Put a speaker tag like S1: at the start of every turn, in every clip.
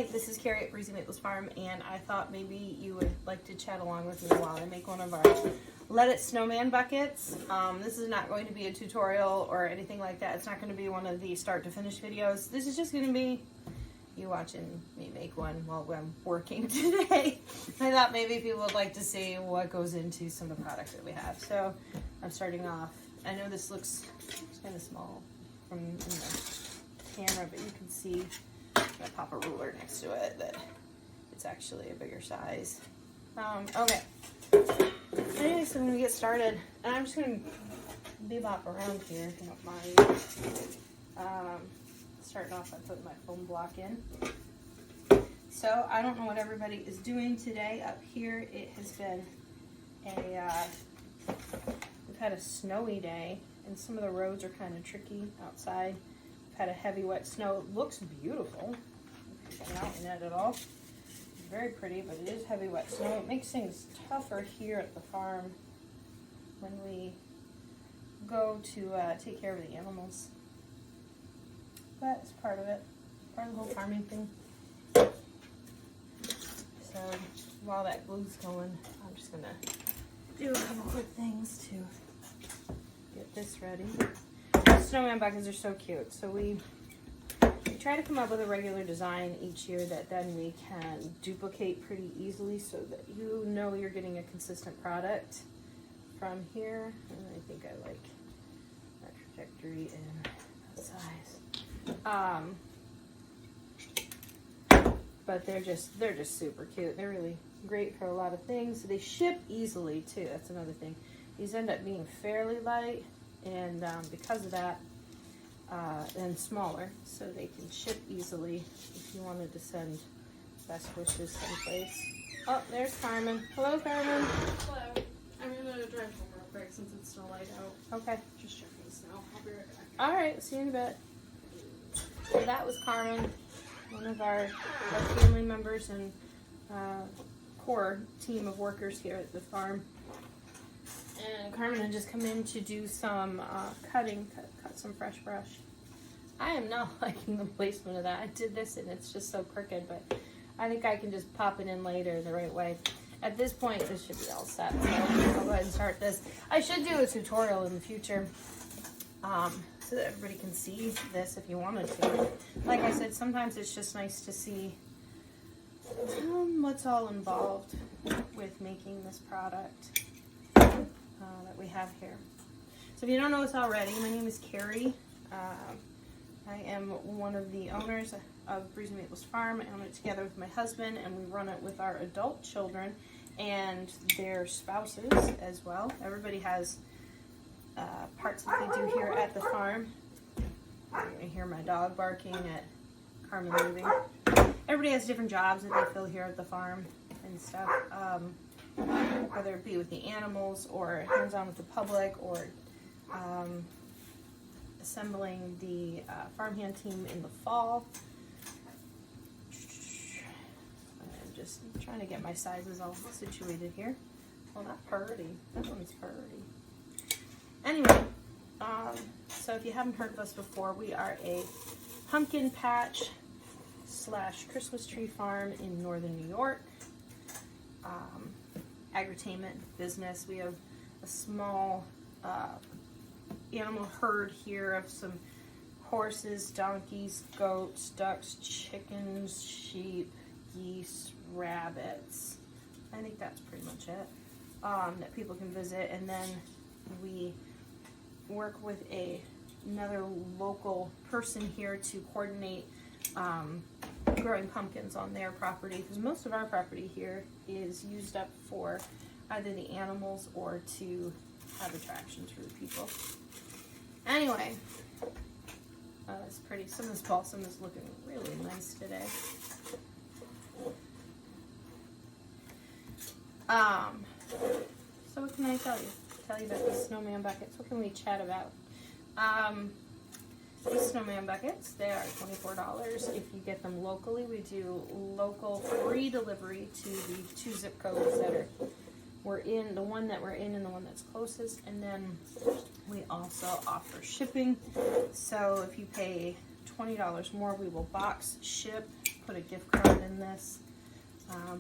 S1: Hi, this is Carrie at Breezy Maples Farm, and I thought maybe you would like to chat along with me while I make one of our Let It Snowman buckets. This is not going to be a tutorial or anything like that. It's not going to be one of the start to finish videos. This is just going to be you watching me make one while I'm working today. I thought maybe people would like to see what goes into some of the products that we have. So I'm starting off. I know this looks kind of small from in the camera, but you can see I pop a ruler next to it that it's actually a bigger size. Okay. Anyway, so I'm gonna get started, and I'm just gonna bebop around here if you don't mind. Starting off by putting my foam block in. So I don't know what everybody is doing today up here. It has been we've had a snowy day, and some of the roads are kind of tricky outside. We've had a heavy wet snow. It looks beautiful. If you can out in it at all. It's very pretty, but it is heavy wet snow. It makes things tougher here at the farm when we go to take care of the animals. But it's part of it. Part of the whole farming thing. So while that glue's going, I'm just gonna do a couple quick things to get this ready. Snowman buckets are so cute. So we try to come up with a regular design each year that then we can duplicate pretty easily so that you know you're getting a consistent product from here. And I think I like that trajectory and that size. But they're just super cute. They're really great for a lot of things. They ship easily too. That's another thing. These end up being fairly light, and because of that, and smaller, so they can ship easily if you wanted to send best wishes someplace. Oh, there's Carmen. Hello, Carmen.
S2: Hello. I'm gonna drive home real quick since it's still light out.
S1: Okay.
S2: Just checking snow. I'll be right back.
S1: All right. See you in a bit. So that was Carmen, one of our family members and core team of workers here at the farm. And Carmen had just come in to do some cutting, cut some fresh brush. I am not liking the placement of that. I did this and it's just so crooked, but I think I can just pop it in later the right way. At this point, this should be all set, so I'll go ahead and start this. I should do a tutorial in the future so that everybody can see this if you wanted to. Like I said, sometimes it's just nice to see what's all involved with making this product that we have here. So if you don't know us already, my name is Carrie. I am one of the owners of Breezy Maples Farm. I own it together with my husband, and we run it with our adult children and their spouses as well. Everybody has parts that they do here at the farm. You're going to hear my dog barking at Carmen leaving. Everybody has different jobs that they fill here at the farm and stuff. Whether it be with the animals or hands-on with the public or assembling the farmhand team in the fall. I'm just trying to get my sizes all situated here. Well, not pretty. That one's pretty. Anyway, so if you haven't heard of us before, we are a pumpkin patch / Christmas tree farm in northern New York. Agritainment business. We have a small animal herd here of some horses, donkeys, goats, ducks, chickens, sheep, geese, rabbits. I think that's pretty much it that people can visit. And then we work with another local person here to coordinate growing pumpkins on their property, because most of our property here is used up for either the animals or to have attractions for the people. Anyway, it's pretty. Some of this balsam is looking really nice today. So what can I tell you? Tell you about the snowman buckets. What can we chat about? These snowman buckets, they are $24 if you get them locally. We do local free delivery to the 2 zip codes that we're in, the one that we're in and the one that's closest. And then we also offer shipping. So if you pay $20 more, we will box ship, put a gift card in this.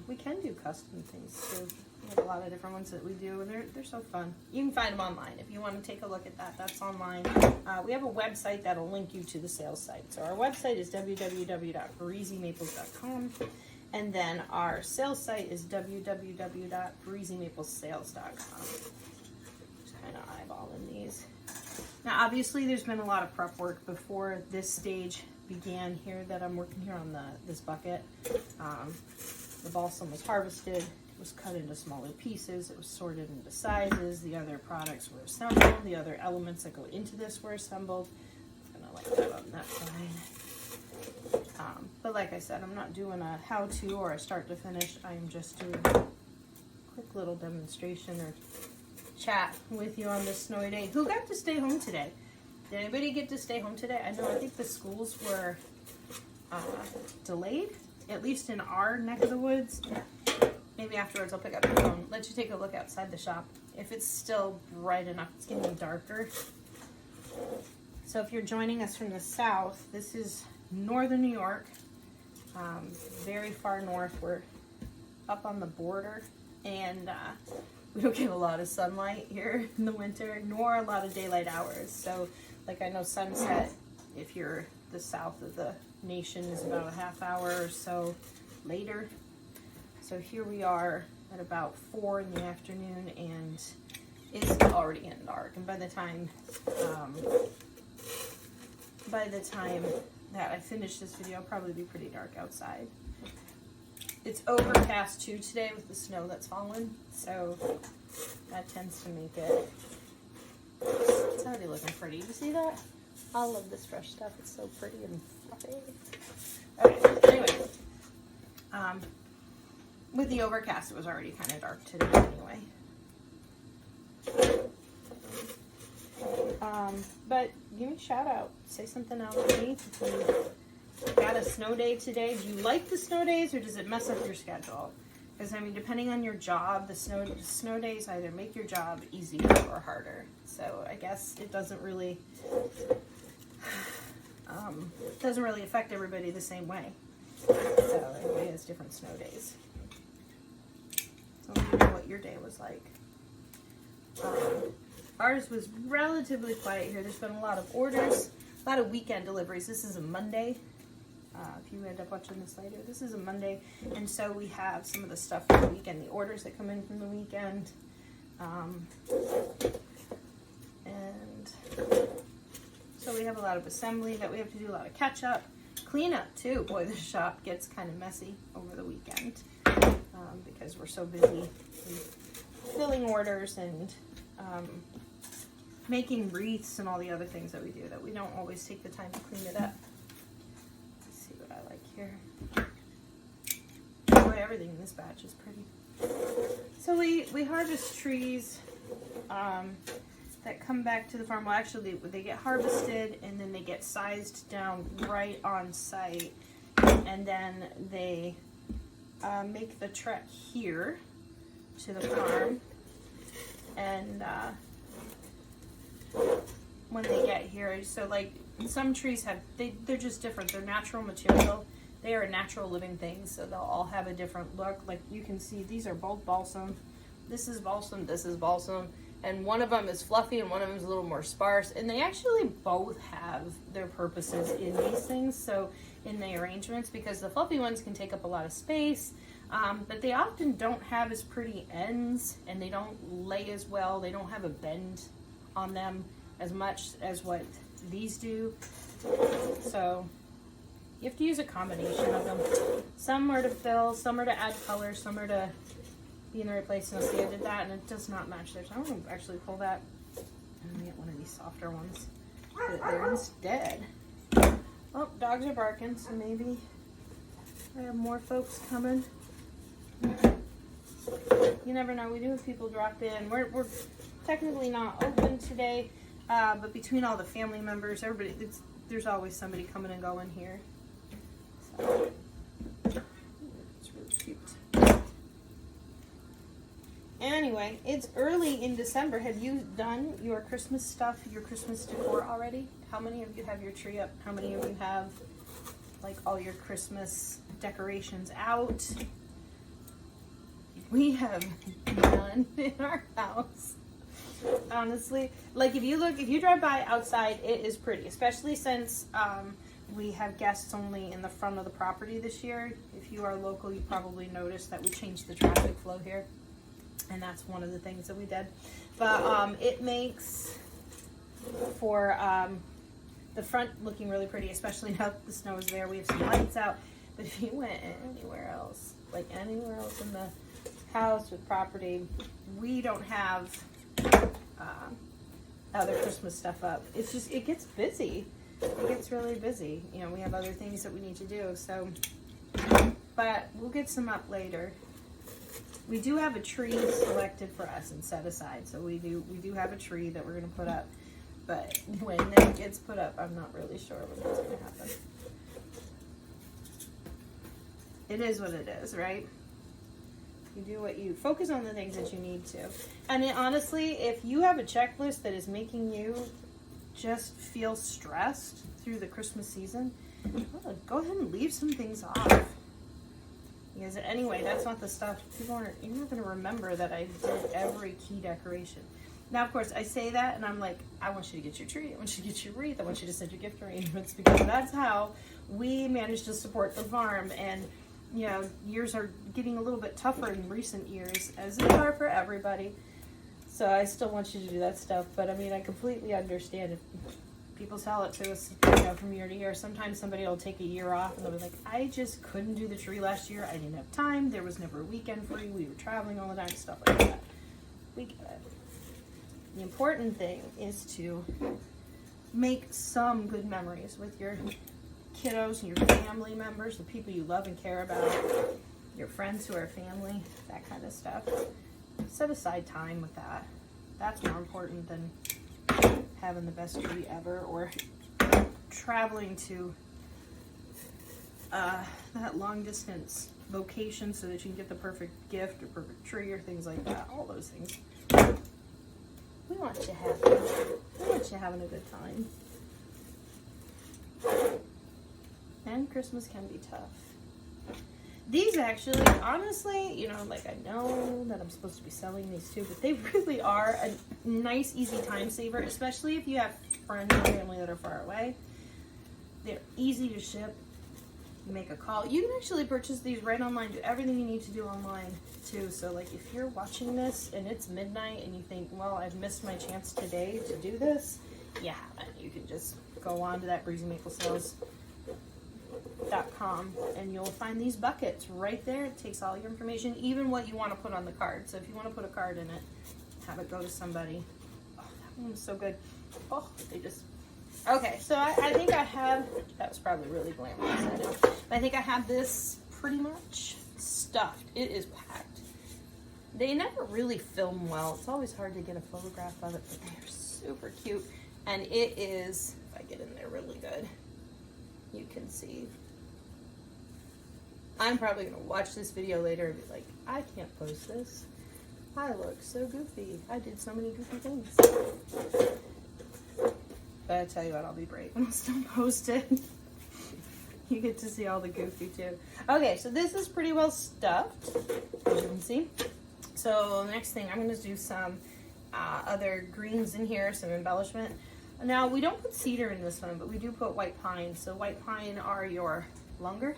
S1: We can do custom things too. We have a lot of different ones that we do, and they're so fun. You can find them online if you want to take a look at that. That's online. We have a website that'll link you to the sales site. So our website is www.breezymaples.com, and then our sales site is www.breezymaplessales.com. Just kind of eyeballing these. Now, obviously, there's been a lot of prep work before this stage began here that I'm working here on this bucket. The balsam was harvested, it was cut into smaller pieces, it was sorted into sizes, the other products were assembled, the other elements that go into this were assembled. I'm gonna like that on that side. But like I said, I'm not doing a how-to or a start to finish. I am just doing a quick little demonstration or chat with you on this snowy day. Who got to stay home today? Did anybody get to stay home today? I think the schools were delayed, at least in our neck of the woods. Maybe afterwards I'll pick up the phone, let you take a look outside the shop. If it's still bright enough, it's getting darker. So if you're joining us from the south, this is northern New York, very far north. We're up on the border, and we don't get a lot of sunlight here in the winter, nor a lot of daylight hours. So, like, I know sunset, if you're the south of the nation, is about a half hour or so later. So here we are at about 4 in the afternoon, and it's already getting dark. And by the time that I finish this video, it'll probably be pretty dark outside. It's overcast too today with the snow that's fallen, so that tends to make it. It's already looking pretty. You see that? I love this fresh stuff. It's so pretty and fluffy. Okay, anyway. With the overcast, it was already kind of dark today anyway. But give me a shout out. Say something out to me. If you got a snow day today, do you like the snow days, or does it mess up your schedule? Because, I mean, depending on your job, the snow days either make your job easier or harder. So I guess it doesn't really affect everybody the same way. So everybody has different snow days. So let me know what your day was like. Ours was relatively quiet here. There's been a lot of orders, a lot of weekend deliveries. This is a Monday. If you end up watching this later, this is a Monday, and so we have some of the stuff from the weekend, the orders that come in from the weekend, and so we have a lot of assembly that we have to do, a lot of catch up, clean up too. Boy, the shop gets kind of messy over the weekend because we're so busy filling orders and making wreaths and all the other things that we do that we don't always take the time to clean it up. Here. Boy, everything in this batch is pretty. So we harvest trees that come back to the farm. Well, actually, they get harvested and then they get sized down right on site, and then they make the trek here to the farm. And when they get here, so like some trees have, they're just different. They're natural material. They are natural living things, so they'll all have a different look. Like you can see, these are both balsam. This is balsam, this is balsam. And one of them is fluffy and one of them is a little more sparse. And they actually both have their purposes in these things, so in the arrangements, because the fluffy ones can take up a lot of space, but they often don't have as pretty ends, and they don't lay as well. They don't have a bend on them as much as what these do. So you have to use a combination of them. Some are to fill, some are to add color, some are to be in the right place. And see, I did that and it does not match there. So I'm going to actually pull that. I'm going to get one of these softer ones. Put it there instead. Oh, dogs are barking, so maybe I have more folks coming. You never know. We do have people drop in. We're technically not open today, but between all the family members, everybody, there's always somebody coming and going here. So, it's really cute. Anyway, it's early in December. Have you done your Christmas stuff, your Christmas decor already? How many of you have your tree up? How many of you have like all your Christmas decorations out? We have none in our house. Honestly, like if you drive by outside, it is pretty, especially since we have guests only in the front of the property this year. If you are local, you probably noticed that we changed the traffic flow here, and that's one of the things that we did. But it makes for the front looking really pretty, especially now that the snow is there. We have some lights out, but if you went anywhere else, like anywhere else in the house with property, we don't have other Christmas stuff up. It's just, it gets busy. It gets really busy. You know, we have other things that we need to do, so, but we'll get some up later. We do have a tree selected for us and set aside, so we do have a tree that we're going to put up, but when it gets put up, I'm not really sure when that's going to happen. It is what it is, right? You do what you focus on, the things that you need to. And honestly, if you have a checklist that is making you just feel stressed through the Christmas season, go ahead and leave some things off. Because anyway, that's not the stuff you're not going to remember that I did every key decoration. Now, of course, I say that and I'm like, I want you to get your tree, I want you to get your wreath, I want you to send your gift arrangements, because that's how we manage to support the farm. And you know, years are getting a little bit tougher in recent years, as they are for everybody. So I still want you to do that stuff. But I mean, I completely understand if people tell it to us, you know, from year to year. Sometimes somebody will take a year off and they'll be like, I just couldn't do the tree last year. I didn't have time. There was never a weekend free. We were traveling all the time, stuff like that. We get it. The important thing is to make some good memories with your kiddos and your family members, the people you love and care about, your friends who are family, that kind of stuff. Set aside time with that. That's more important than having the best tree ever, or traveling to that long distance location so that you can get the perfect gift or perfect tree or things like that. All those things. We want you having a good time. And Christmas can be tough. These actually, honestly, you know, like I know that I'm supposed to be selling these too, but they really are a nice, easy time saver, especially if you have friends and family that are far away. They're easy to ship. You make a call. You can actually purchase these right online, do everything you need to do online too. So like if you're watching this and it's midnight and you think, well, I've missed my chance today to do this, you haven't. You can just go on to that breezymaplesales.com and you'll find these buckets right there. It takes all your information, even what you want to put on the card. So if you want to put a card in it, have it go to somebody. Oh, that one was so good. Oh, they just... Okay, so I think I have... That was probably really glamorous, I know. I think I have this pretty much stuffed. It is packed. They never really film well. It's always hard to get a photograph of it, but they're super cute. And it is... If I get in there really good, you can see. I'm probably going to watch this video later and be like, I can't post this. I look so goofy. I did so many goofy things. But I tell you what, I'll be brave and I'll still post it. You get to see all the goofy too. Okay, so this is pretty well stuffed, as you can see. So next thing, I'm going to do some other greens in here, some embellishment. Now, we don't put cedar in this one, but we do put white pine. So white pine are your longer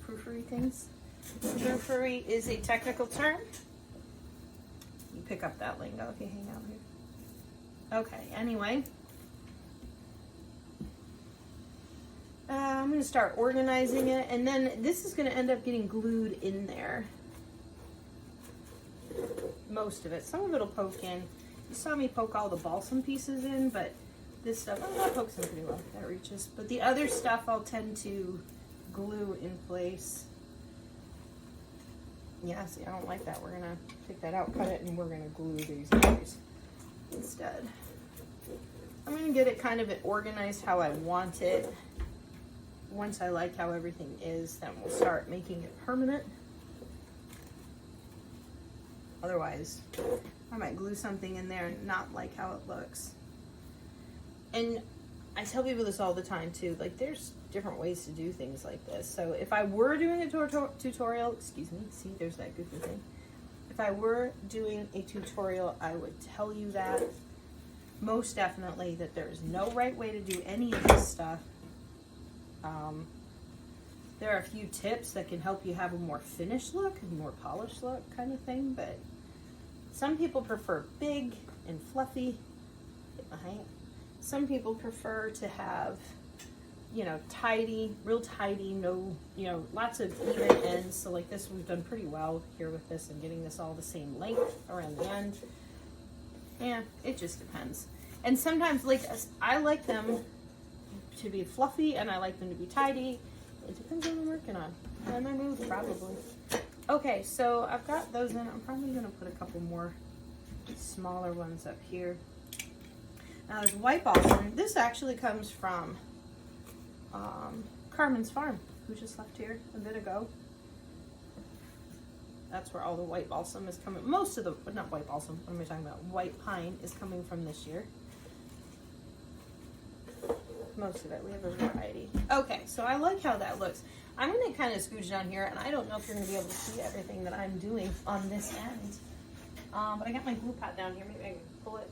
S1: frou-frou things. Frou-frou is a technical term. You pick up that lingo if you hang out here. Okay, anyway. I'm going to start organizing it, and then this is going to end up getting glued in there. Most of it. Some of it will poke in. You saw me poke all the balsam pieces in, but this stuff, that pokes in pretty well. That reaches. But the other stuff I'll tend to glue in place. Yeah, see, I don't like that. We're going to take that out, cut it, and we're going to glue these guys instead. I'm going to get it kind of organized how I want it. Once I like how everything is, then we'll start making it permanent. Otherwise, I might glue something in there and not like how it looks. And I tell people this all the time too, like there's different ways to do things like this. So if I were doing a tutorial, excuse me, see there's that goofy thing. If I were doing a tutorial, I would tell you that most definitely that there is no right way to do any of this stuff. There are a few tips that can help you have a more finished look and more polished look kind of thing, but some people prefer big and fluffy. Get my hand. Some people prefer to have, you know, tidy, real tidy, no, you know, lots of even ends. So like this, we've done pretty well here with this and getting this all the same length around the end. Yeah, it just depends. And sometimes, like, I like them to be fluffy and I like them to be tidy. It depends on what I'm working on. And my mood, probably. Okay, so I've got those in. I'm probably going to put a couple more smaller ones up here. Now, there's white balsam. This actually comes from Carmen's farm, who just left here a bit ago. That's where all the white balsam is coming. Most of the, not white balsam, what am I talking about? White pine is coming from this year. Most of it, we have a variety. Okay, so I like how that looks. I'm going to kind of scooch down here, and I don't know if you're going to be able to see everything that I'm doing on this end. But I got my glue pot down here. Maybe I can pull it.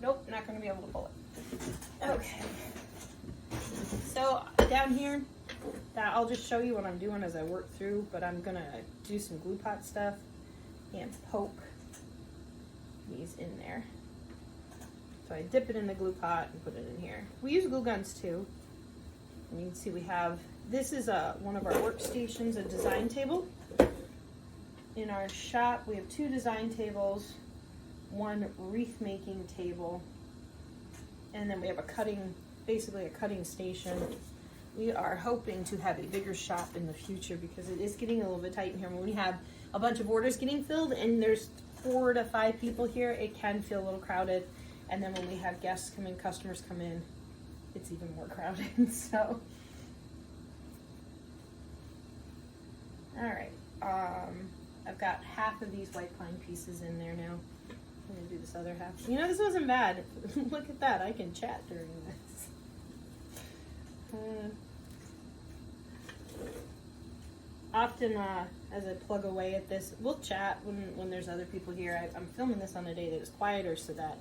S1: Nope, not going to be able to pull it. Okay. So down here, I'll just show you what I'm doing as I work through, but I'm going to do some glue pot stuff and poke these in there. So I dip it in the glue pot and put it in here. We use glue guns too. And you can see we have, this is one of our workstations, a design table. In our shop, we have 2 design tables, 1 wreath making table, and then we have a cutting, basically a cutting station. We are hoping to have a bigger shop in the future because it is getting a little bit tight in here. When we have a bunch of orders getting filled and there's 4 to 5 people here, it can feel a little crowded. And then when we have guests come in, customers come in, it's even more crowded. So, all right. I've got half of these white pine pieces in there now. I'm gonna do this other half. You know, this wasn't bad. Look at that. I can chat during this. Often, as I plug away at this, we'll chat when there's other people here. I'm filming this on a day that is quieter so that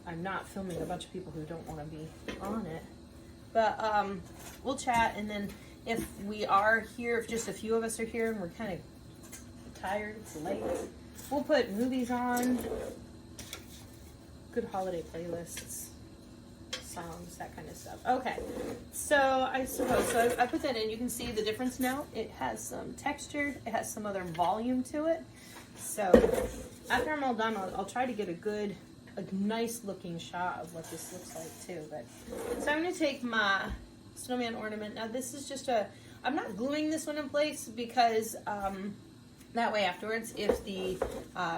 S1: I'm not filming a bunch of people who don't want to be on it. But we'll chat, and then if we are here, if just a few of us are here and we're kind of tired, it's late, we'll put movies on, good holiday playlists, songs, that kind of stuff. Okay, so I suppose, so I put that in. You can see the difference now. It has some texture, it has some other volume to it. So after I'm all done, I'll try to get a nice looking shot of what this looks like too. But so I'm going to take my snowman ornament. Now this is just I'm not gluing this one in place because that way afterwards, if the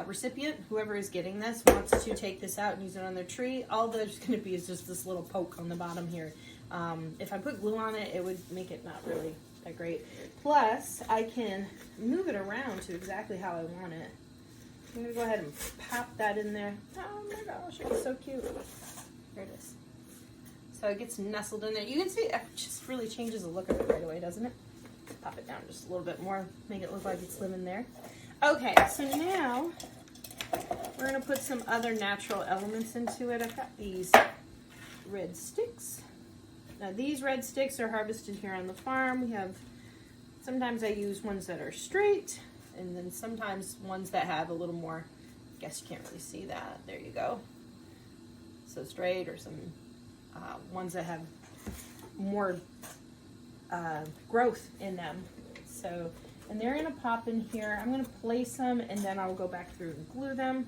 S1: recipient, whoever is getting this, wants to take this out and use it on their tree, all there's going to be is just this little poke on the bottom here. If I put glue on it, it would make it not really that great. Plus, I can move it around to exactly how I want it. I'm going to go ahead and pop that in there. Oh my gosh, it's so cute. There it is. So it gets nestled in there. You can see it just really changes the look of it right away, doesn't it? Pop it down just a little bit more, make it look like it's living there. Okay, so now we're going to put some other natural elements into it. I've got these red sticks. Now these red sticks are harvested here on the farm. We have, sometimes I use ones that are straight, and then sometimes ones that have a little more, I guess you can't really see that. There you go. So straight, or some ones that have more growth in them. So, and they're gonna pop in here. I'm gonna place them, and then I'll go back through and glue them.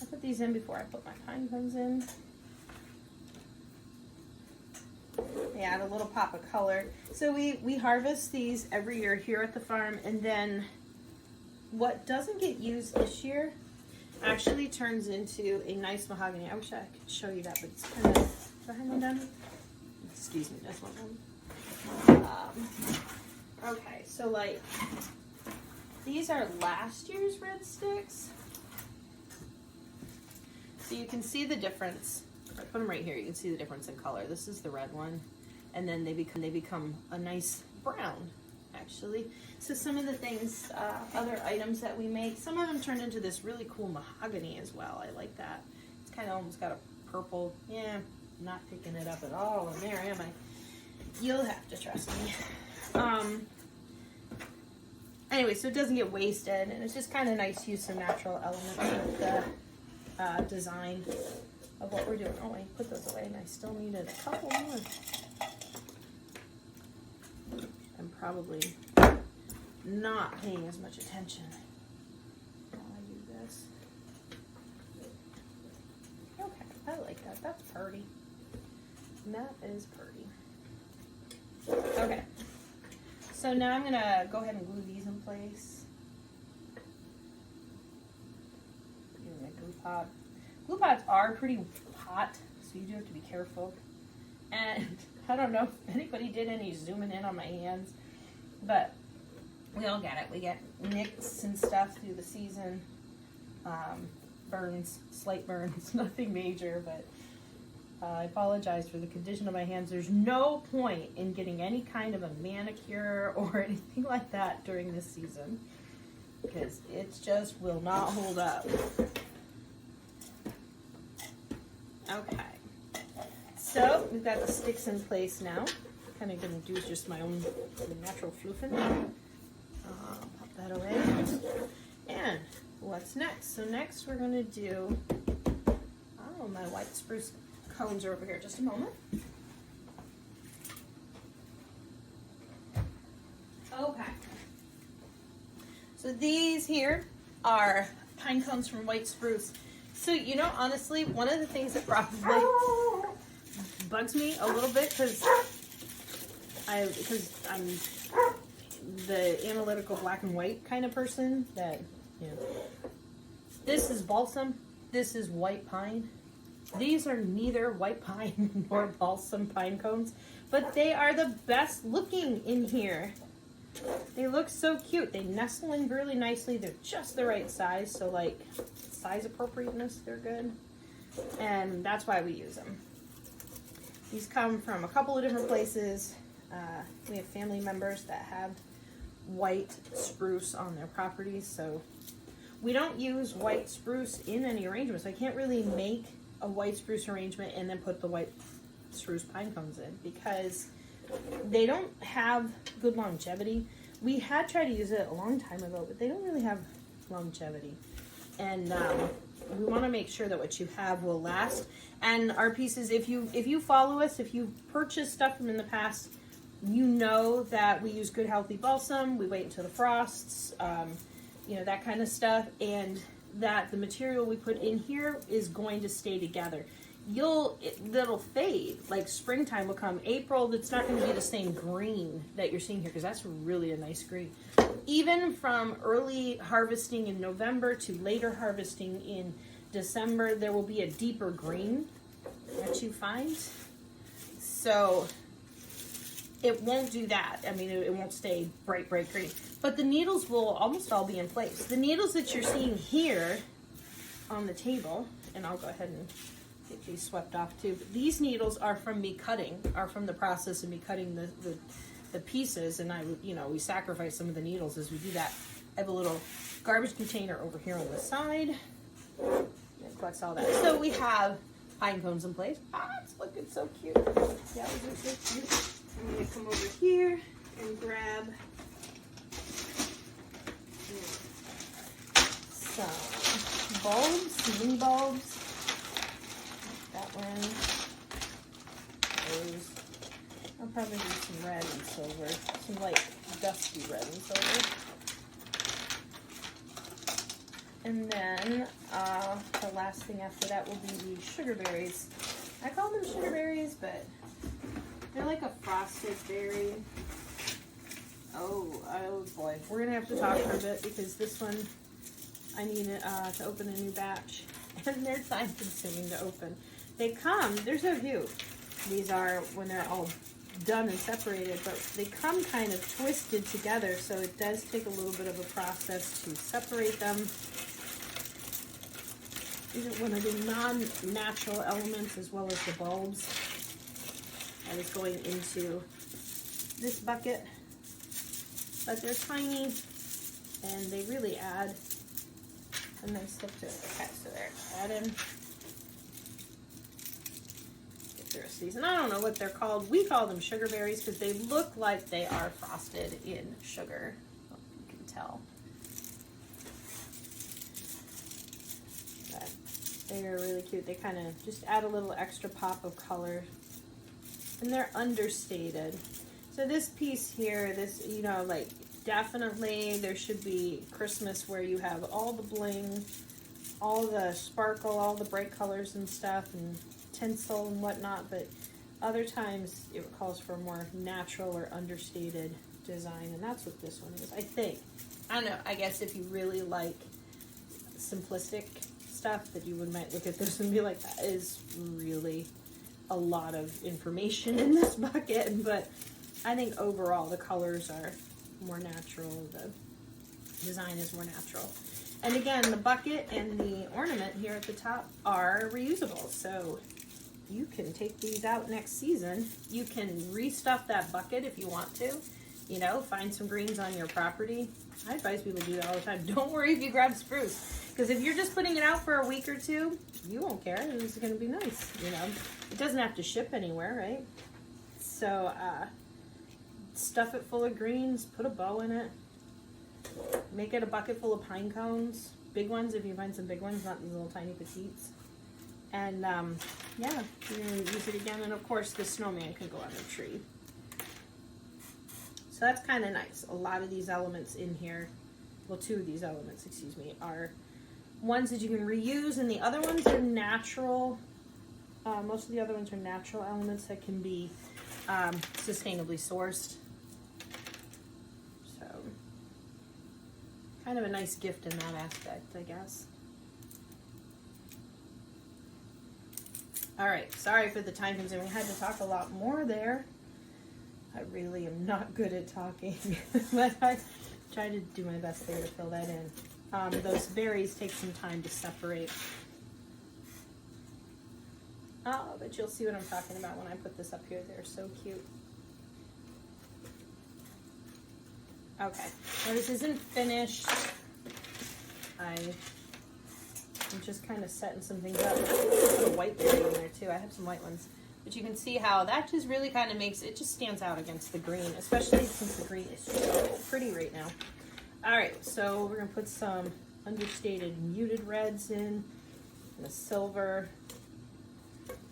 S1: I put these in before I put my pine cones in. They add a little pop of color. So we harvest these every year here at the farm, and then what doesn't get used this year actually turns into a nice mahogany. I wish I could show you that, but it's kind of, do I have one down? Excuse me, that's one. Okay, so like These are last year's red sticks. So you can see the difference. I put them right here. You can see the difference in color. This is the red one, and then they become a nice brown, actually. So some of the things, other items that we make, some of them turned into this really cool mahogany as well. I like that. It's kind of almost got a purple. Yeah, I'm not picking it up at all in there, am I? You'll have to trust me. Anyway, so it doesn't get wasted, and it's just kind of nice to use some natural elements with the design of what we're doing. Oh, I put those away, and I still needed a couple more. I'm probably not paying as much attention while I do this. Okay, I like that. That's pretty. That is pretty. Okay. So now I'm gonna go ahead and glue these in place. Using my glue pot. Glue pots are pretty hot, so you do have to be careful. And I don't know if anybody did any zooming in on my hands, but we all get it. We get nicks and stuff through the season. Burns, slight burns, nothing major, but I apologize for the condition of my hands. There's no point in getting any kind of a manicure or anything like that during this season because it just will not hold up. Okay, so we've got the sticks in place now. Kind of going to do just my own natural floofing. Pop that away. And what's next? So next we're going to do, oh, my white spruce cones are over here. Just a moment. Okay. So these here are pine cones from white spruce. So, you know, honestly, one of the things that probably bugs me a little bit because I'm the analytical black and white kind of person that, you know, this is balsam, this is white pine. These are neither white pine nor balsam pine cones, but they are the best looking in here. They look so cute. They nestle in really nicely. They're just the right size, so like size appropriateness, they're good. And that's why we use them. These come from a couple of different places. We have family members that have white spruce on their properties, so we don't use white spruce in any arrangements. I can't really make a white spruce arrangement and then put the white spruce pine cones in because they don't have good longevity. We had tried to use it a long time ago, but they don't really have longevity. And we want to make sure that what you have will last. And our pieces, if you follow us, if you purchased stuff from in the past, you know that we use good healthy balsam. We wait until the frosts, you know, that kind of stuff, and that the material we put in here is going to stay together. That'll fade. Like springtime will come. April, it's not going to be the same green that you're seeing here because that's really a nice green. Even from early harvesting in November to later harvesting in December, there will be a deeper green that you find. So it won't do that. I mean, it won't stay bright green. But the needles will almost all be in place. The needles that you're seeing here on the table, and I'll go ahead and get these swept off too. But these needles are from me cutting, are from the process of me cutting the pieces, and we sacrifice some of the needles as we do that. I have a little garbage container over here on the side that collects all that. So we have pine cones in place. It's looking so cute. Yeah, they're so cute. I'm going to come over here and grab some bulbs, mini bulbs. That one. Those. I'll probably do some red and silver. Some like dusty red and silver. And then the last thing after that will be the sugar berries. I call them sugar berries, but they're like a frosted berry. Oh boy. We're going to have to talk for a bit because this one, I need to open a new batch. And they're time consuming to open. They're so cute. These are when they're all done and separated, but they come kind of twisted together, so it does take a little bit of a process to separate them. These are one of the non-natural elements, as well as the bulbs. I was going into this bucket, but they're tiny and they really add a nice look to it. Okay, so there, add in. Get the rest of these, and I don't know what they're called. We call them sugar berries because they look like they are frosted in sugar. You can tell. But they are really cute. They kind of just add a little extra pop of color. And they're understated. So this piece here, this, you know, like, definitely there should be Christmas where you have all the bling, all the sparkle, all the bright colors and stuff, and tinsel and whatnot, but other times it calls for a more natural or understated design, and that's what this one is, I think. I don't know, I guess if you really like simplistic stuff, that you might look at this and be like, that is really a lot of information in this bucket, but I think overall the colors are more natural, the design is more natural. And again, the bucket and the ornament here at the top are reusable, so you can take these out next season. You can restuff that bucket if you want to, you know, find some greens on your property. I advise people to do that all the time. Don't worry if you grab spruce, because if you're just putting it out for a week or two, you won't care. It's going to be nice, you know. It doesn't have to ship anywhere, right? So, stuff it full of greens, put a bow in it, make it a bucket full of pine cones, big ones if you find some big ones, not these little tiny petites. And, yeah, you're going to use it again. And, of course, the snowman can go on a tree. So that's kind of nice. A lot of these elements in here, well, two of these elements, excuse me, are ones that you can reuse, and the other ones are natural. Most of the other ones are natural elements that can be sustainably sourced. So, kind of a nice gift in that aspect, I guess. All right, sorry for the time consuming. I had to talk a lot more there. I really am not good at talking, but I try to do my best there to fill that in. Those berries take some time to separate. Oh, but you'll see what I'm talking about when I put this up here. They're so cute. Okay, now this isn't finished. I'm just kind of setting some things up. Put a white berry in there too. I have some white ones. But you can see how that just really kind of makes it just stands out against the green, especially since the green is so pretty right now. All right, so we're gonna put some understated muted reds in, and a silver.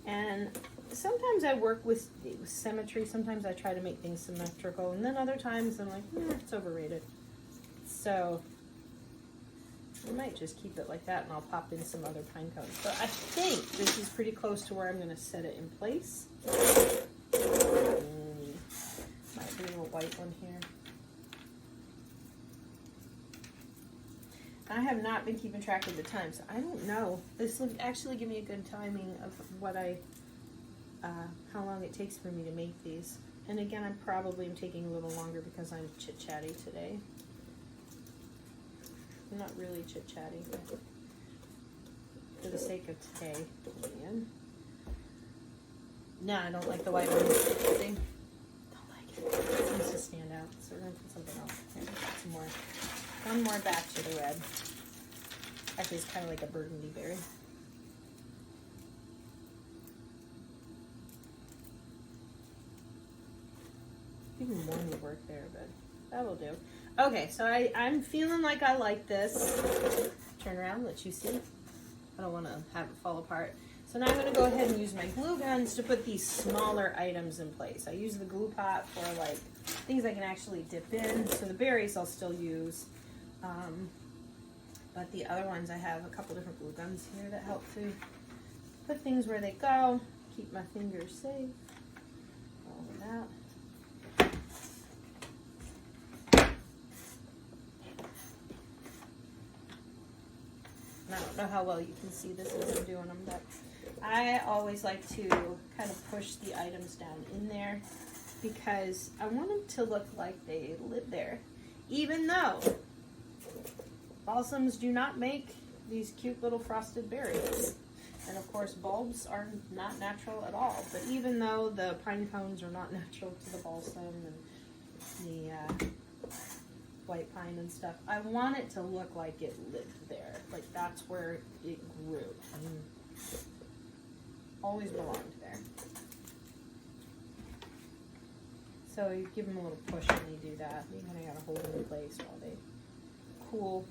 S1: And sometimes I work with symmetry. Sometimes I try to make things symmetrical, and then other times I'm like, it's overrated. So I might just keep it like that, and I'll pop in some other pine cones. So I think this is pretty close to where I'm going to set it in place. Might be a little white one here. I have not been keeping track of the time, so I don't know. This will actually give me a good timing of what how long it takes for me to make these. And again, I probably am taking a little longer because I'm chit-chatty today. I'm not really chit-chatty, but for the sake of today. Man. No, I don't like the white one. See? Don't like it. It needs to stand out. So we're going to put something else. Here, put some more. One more batch of the red. Actually, it's kind of like a burgundy berry. Even more would work there, but that'll do. Okay, so I'm feeling like I like this. Turn around, let you see. I don't want to have it fall apart. So now I'm going to go ahead and use my glue guns to put these smaller items in place. I use the glue pot for like things I can actually dip in. So the berries I'll still use. But the other ones, I have a couple different glue guns here that help to put things where they go, keep my fingers safe, all of that. And I don't know how well you can see this as I'm doing them, but I always like to kind of push the items down in there because I want them to look like they live there. Even though balsams do not make these cute little frosted berries. And of course, bulbs are not natural at all. But even though the pine cones are not natural to the balsam and the white pine and stuff, I want it to look like it lived there. Like that's where it grew. I mean, always belonged there. So you give them a little push when you do that. You kind of gotta hold them in place while they cool.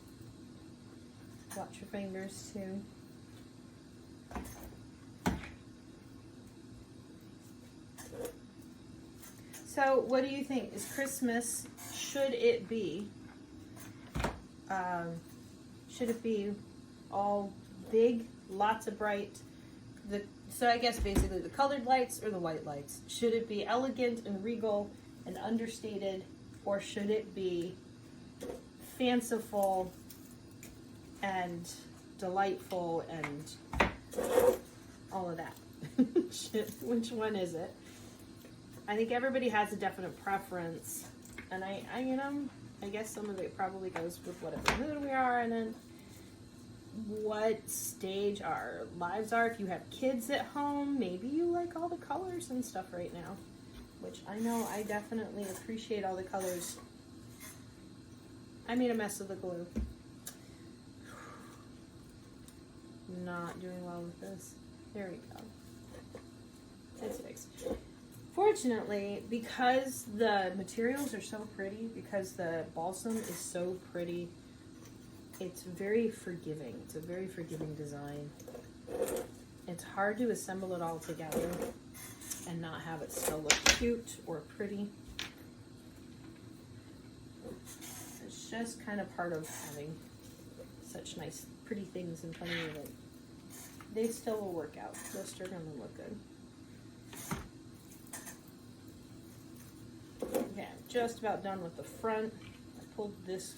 S1: Watch your fingers too. So what do you think? Is Christmas, should it be all big, lots of bright, so I guess basically the colored lights or the white lights? Should it be elegant and regal and understated, or should it be fanciful and delightful and all of that? Which one is it? I think everybody has a definite preference, and I guess some of it probably goes with whatever mood we are and then what stage our lives are. If you have kids at home, maybe you like all the colors and stuff right now, which I know I definitely appreciate all the colors. I made a mess of the glue. Not doing well with this. There we go. It's fixed. Fortunately, because the materials are so pretty, because the balsam is so pretty, it's very forgiving. It's a very forgiving design. It's hard to assemble it all together and not have it still look cute or pretty. It's just kind of part of having such nice, pretty things in front of you that they still will work out. They're still going to look good. Okay, I'm just about done with the front. I pulled this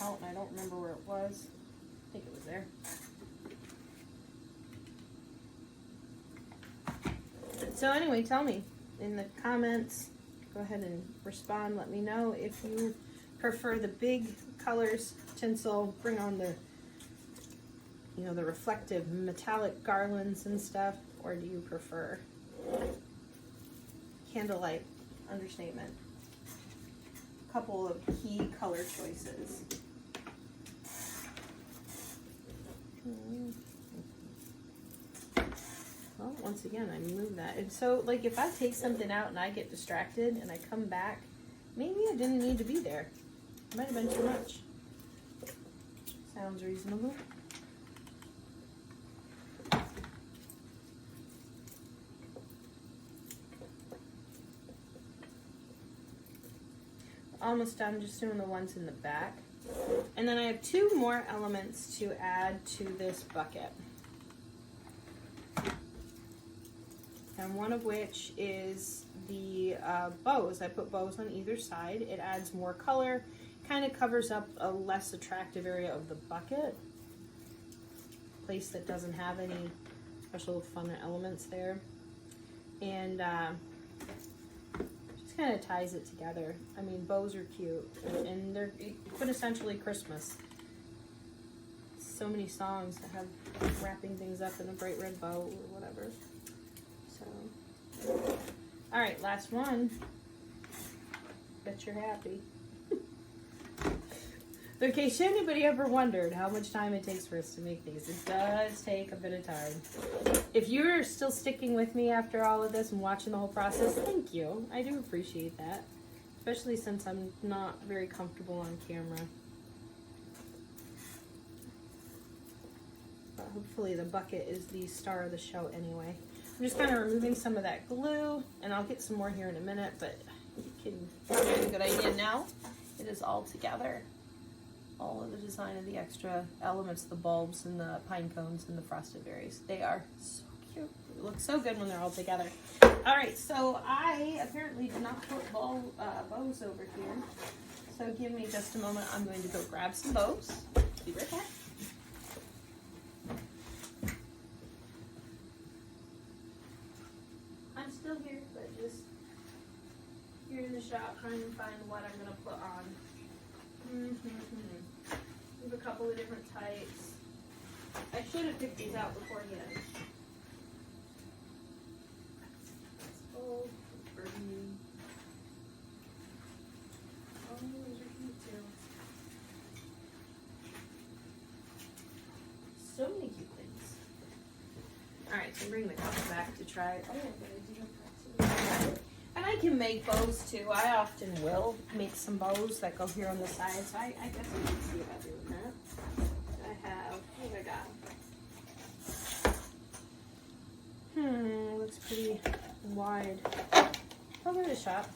S1: out and I don't remember where it was. I think it was there. So anyway, tell me in the comments, go ahead and respond. Let me know if you prefer the big colors, tinsel, bring on the, the reflective metallic garlands and stuff, or do you prefer candlelight, understatement? A couple of key color choices. Well, once again, I move that. And so, like, if I take something out and I get distracted and I come back, maybe I didn't need to be there. It might have been too much. Sounds reasonable. Almost done, just doing the ones in the back. And then I have two more elements to add to this bucket. And one of which is the bows. I put bows on either side. It adds more color, kind of covers up a less attractive area of the bucket. Place that doesn't have any special fun elements there. And just kind of ties it together. I mean, bows are cute, and they're quintessentially Christmas. So many songs that have wrapping things up in a bright red bow or whatever. So, all right, last one. Bet you're happy. In case anybody ever wondered how much time it takes for us to make these, it does take a bit of time. If you're still sticking with me after all of this and watching the whole process, thank you. I do appreciate that, especially since I'm not very comfortable on camera. But hopefully the bucket is the star of the show anyway. I'm just kind of removing some of that glue, and I'll get some more here in a minute, but you can get a good idea now. It is all together. All of the design of the extra elements, the bulbs and the pine cones and the frosted berries. They are so cute. They look so good when they're all together. All right, so I apparently did not put bows over here. So give me just a moment. I'm going to go grab some bows. Be right back. I'm still here, but just trying to find what I'm gonna put on. We have a couple of different types. I should have picked these out beforehand. Oh, burgundy. Oh, those are cute too. So many cute things. Alright, so bring the cup back to try. Oh, yeah, but I do have cups. And I can make bows too. I often will make some bows that go here on the side. So I guess I can see about doing that. I have, what have I got? Looks pretty wide. I'll give it a shot.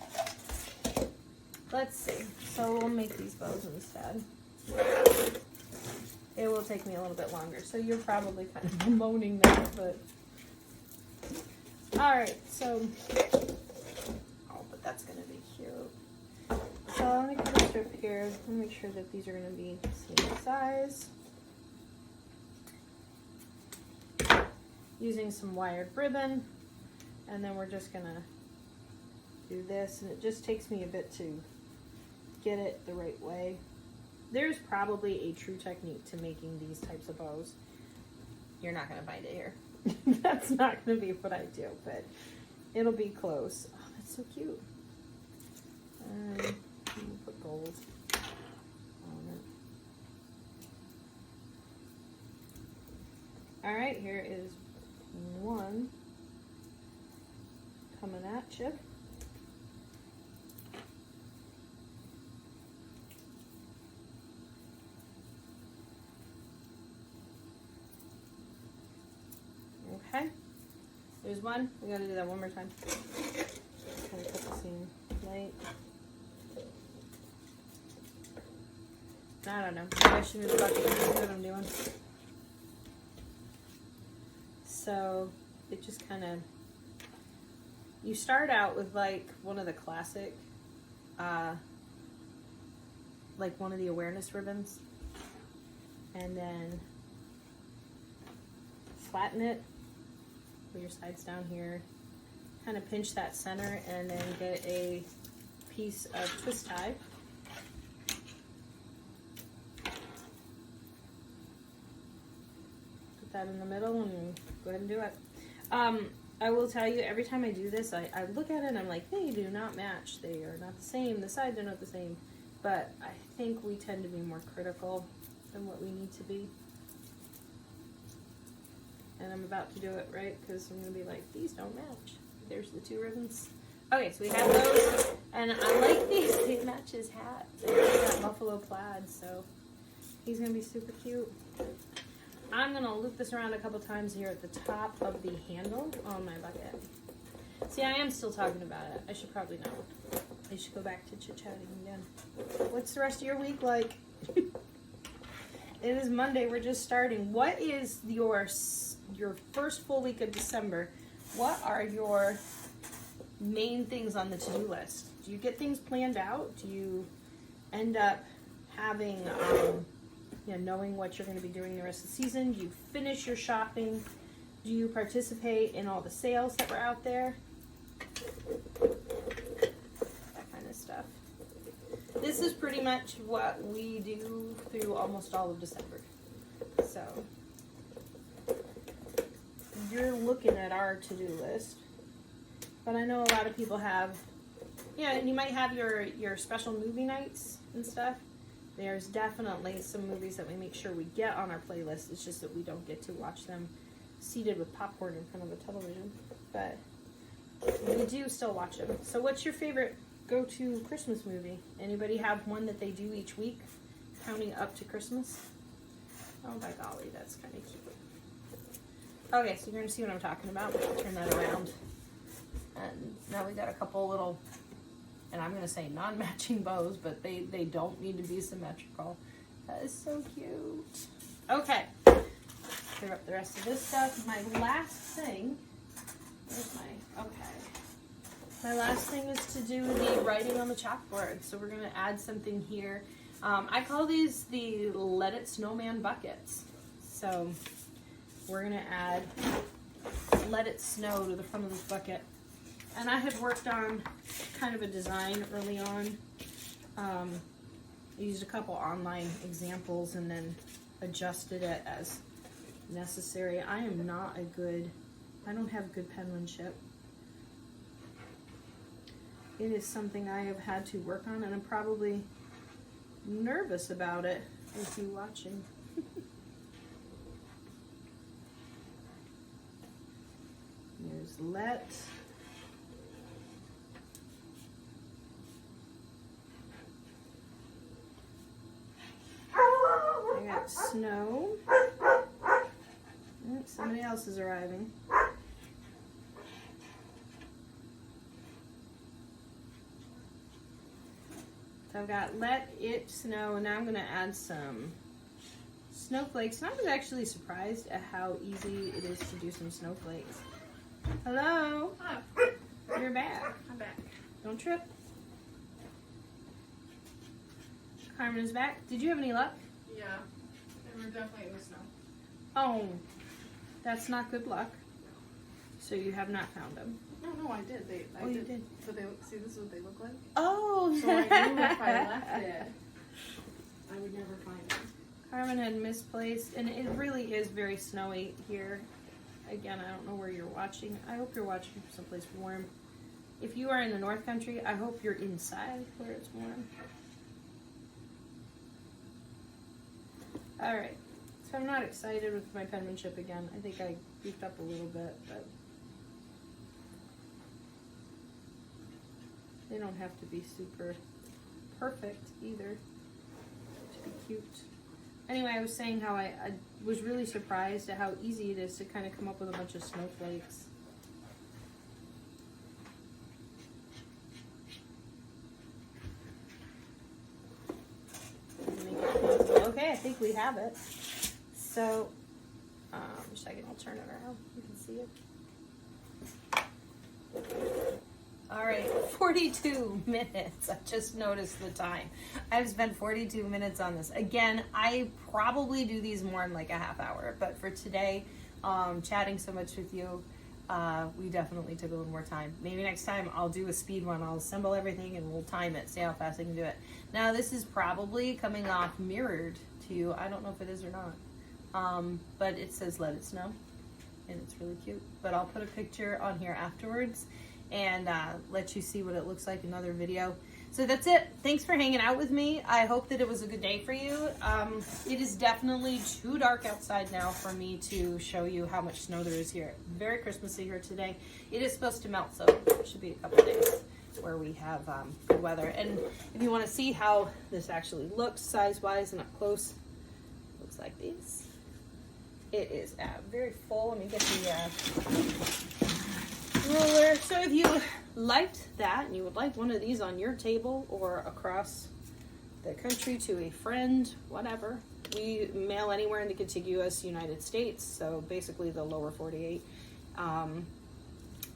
S1: Let's see. So we'll make these bows instead. It will take me a little bit longer. So you're probably kind of bemoaning that, but. Alright, so. Oh, but that's going to be cute. So let me cut a strip here. Let me make sure that these are going to be the same size. Using some wired ribbon. And then we're just going to do this. And it just takes me a bit to get it the right way. There's probably a true technique to making these types of bows. You're not going to find it here. That's not going to be what I do, but it'll be close. Oh, that's so cute. We'll put gold on it. Alright, here is one coming at you. Okay, there's one. We gotta do that one more time. Kind of put the same light. I don't know. I should move the bucket. I see what I'm doing. So it just kind of. You start out with like one of the classic, like one of the awareness ribbons, and then flatten it. Put your sides down here, kind of pinch that center, and then get a piece of twist tie. Put that in the middle and go ahead and do it. I will tell you, every time I do this, I look at it and I'm like, they do not match. They are not the same. The sides are not the same. But I think we tend to be more critical than what we need to be. And I'm about to do it right because I'm going to be like, these don't match. There's the two ribbons. Okay, so we have those. And I like these. They match his hat. They got buffalo plaid, so he's going to be super cute. I'm going to loop this around a couple times here at the top of the handle on my bucket. See, I am still talking about it. I should probably know. I should go back to chit-chatting again. What's the rest of your week like? It is Monday. We're just starting. What is your first full week of December? What are your main things on the to-do list? Do you get things planned out? Do you end up having, knowing what you're going to be doing the rest of the season? Do you finish your shopping? Do you participate in all the sales that were out there? That kind of stuff. This is pretty much what we do through almost all of December. So, you're looking at our to-do list. But I know a lot of people have, and you might have your special movie nights and stuff. There's definitely some movies that we make sure we get on our playlist. It's just that we don't get to watch them seated with popcorn in front of the television. But we do still watch them. So what's your favorite go-to Christmas movie? Anybody have one that they do each week, counting up to Christmas? Oh, by golly, that's kind of cute. Okay, so you're going to see what I'm talking about. I'll turn that around. And now we got a couple little, and I'm going to say non-matching bows, but they don't need to be symmetrical. That is so cute. Okay. Clear up the rest of this stuff. My last thing, my last thing is to do the writing on the chalkboard. So we're going to add something here. I call these the Let It Snowman Buckets. So we're going to add Let It Snow to the front of this bucket. And I had worked on kind of a design early on. I used a couple online examples and then adjusted it as necessary. I don't have good penmanship. It is something I have had to work on, and I'm probably nervous about it with you watching. There's Let. I got Snow. Oops, somebody else is arriving. So I've got Let It Snow, and now I'm going to add some snowflakes. And I was actually surprised at how easy it is to do some snowflakes. Hello?
S2: Oh,
S1: You're back.
S2: I'm back.
S1: Don't trip. Carmen is back. Did you have any luck?
S2: Yeah, they were definitely in the snow.
S1: Oh, that's not good luck. So you have not found them.
S2: No, I did. I
S1: you
S2: did.
S1: did.
S2: So see, this is what they look like.
S1: Oh,
S2: So I knew if I left it, I would never find them.
S1: Carmen had misplaced, and it really is very snowy here. Again, I don't know where you're watching. I hope you're watching from someplace warm. If you are in the North Country, I hope you're inside where it's warm. Alright, so I'm not excited with my penmanship again. I think I beefed up a little bit, but they don't have to be super perfect either to be cute. Anyway, I was saying how I was really surprised at how easy it is to kind of come up with a bunch of snowflakes. Okay, I think we have it. So, just a second, I'll turn it around. You can see it. All right, 42 minutes. I just noticed the time. I've spent 42 minutes on this. Again, I probably do these more in like a half hour, but for today, chatting so much with you, we definitely took a little more time. Maybe next time I'll do a speed one. I'll assemble everything and we'll time it, see how fast I can do it. Now this is probably coming off mirrored to you. I don't know if it is or not, but it says Let It Snow, and it's really cute. But I'll put a picture on here afterwards and let you see what it looks like in another video. So that's it. Thanks for hanging out with me. I hope that it was a good day for you. It is definitely too dark outside now for me to show you how much snow there is here. Very Christmassy here today. It is supposed to melt, so it should be a couple of days where we have good weather. And if you want to see how this actually looks size-wise and up close, it looks like this. It is very full. Let me get the ruler. So if you liked that and you would like one of these on your table or across the country to a friend, whatever, we mail anywhere in the contiguous United States, so basically the lower 48.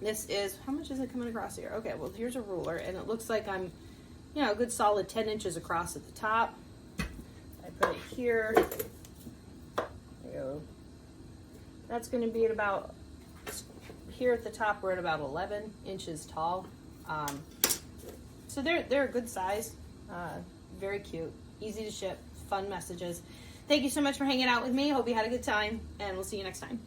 S1: This is, how much is it coming across here? Okay, well here's a ruler, and it looks like I'm, a good solid 10 inches across at the top. I put it here. There you go. That's going to be at about, here at the top we're at about 11 inches tall. So they're a good size, very cute, easy to ship, fun messages. Thank you so much for hanging out with me. Hope you had a good time, and we'll see you next time.